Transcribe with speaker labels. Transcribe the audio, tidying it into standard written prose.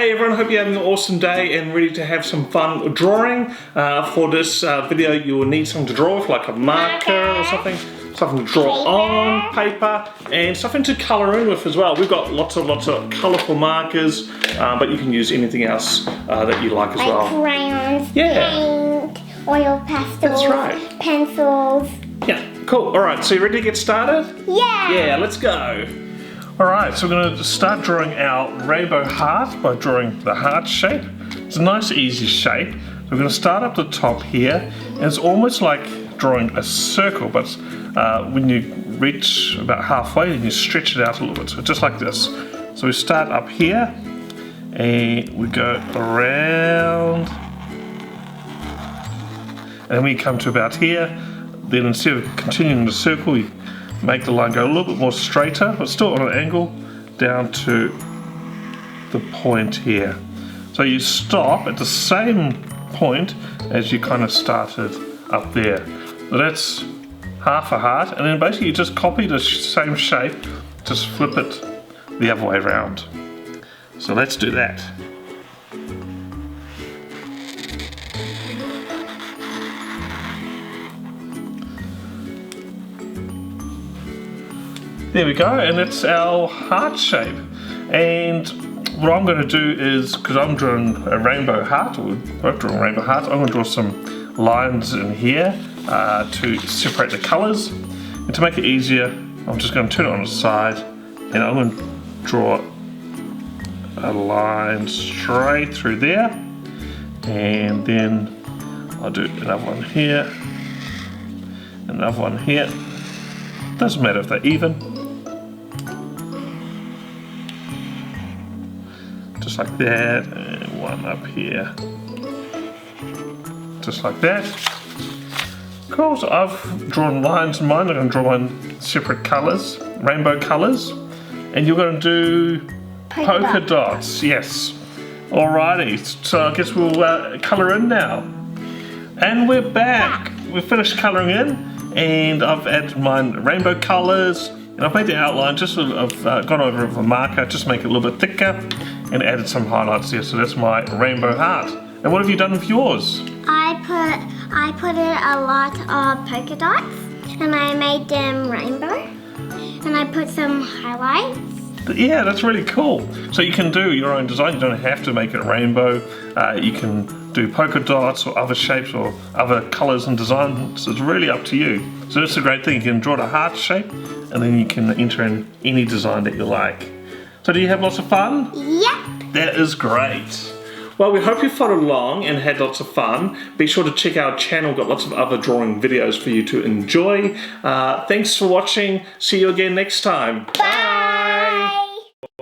Speaker 1: Hey everyone, hope you're having an awesome day and ready to have some fun drawing. For this video you will need something to draw with, like a marker or something to draw on paper, and something to colour in with as well. We've got lots of colourful markers, but you can use anything else that you like as well.
Speaker 2: Like crayons, paint, oil pastels,
Speaker 1: that's right,
Speaker 2: pencils.
Speaker 1: Yeah, cool. Alright, so you ready to get started?
Speaker 2: Yeah!
Speaker 1: Yeah, let's go. Alright, so we're going to start drawing our rainbow heart by drawing the heart shape. It's a nice easy shape. So we're going to start up the top here, and it's almost like drawing a circle, but when you reach about halfway then you stretch it out a little bit, so just like this. So we start up here and we go around, and then we come to about here. Then instead of continuing the circle, we make the line go a little bit more straighter, but still on an angle, down to the point here. So you stop at the same point as you kind of started up there. So that's half a heart, and then basically you just copy the same shape, just flip it the other way around. So let's do that. There we go, and it's our heart shape. And what I'm going to do is, because I'm drawing a rainbow heart, or both drawing a rainbow heart, I'm going to draw some lines in here to separate the colours. And to make it easier, I'm just going to turn it on its side, and I'm going to draw a line straight through there, and then I'll do another one here, another one here. Doesn't matter if they're even. Just like that, and one up here. Just like that. Cool, so I've drawn lines in mine. I'm going to draw mine separate colours, rainbow colours. And you're going to do polka dots, yes. Alrighty, so I guess we'll colour in now. And we're back. We've finished colouring in, and I've added mine rainbow colours. And I've made the outline, just I've gone over it with a marker, just to make it a little bit thicker, and added some highlights there. So that's my rainbow heart. And what have you done with yours?
Speaker 2: I put in a lot of polka dots, and I made them rainbow, and I put some highlights.
Speaker 1: Yeah, that's really cool. So you can do your own design. You don't have to make it rainbow. You can do polka dots or other shapes or other colours and designs. It's really up to you. So that's a great thing. You can draw the heart shape, and then you can enter in any design that you like. So do you have lots of fun?
Speaker 2: Yep.
Speaker 1: That is great. Well, we hope you followed along and had lots of fun. Be sure to check our channel. We've got lots of other drawing videos for you to enjoy. Thanks for watching. See you again next time.
Speaker 2: Bye.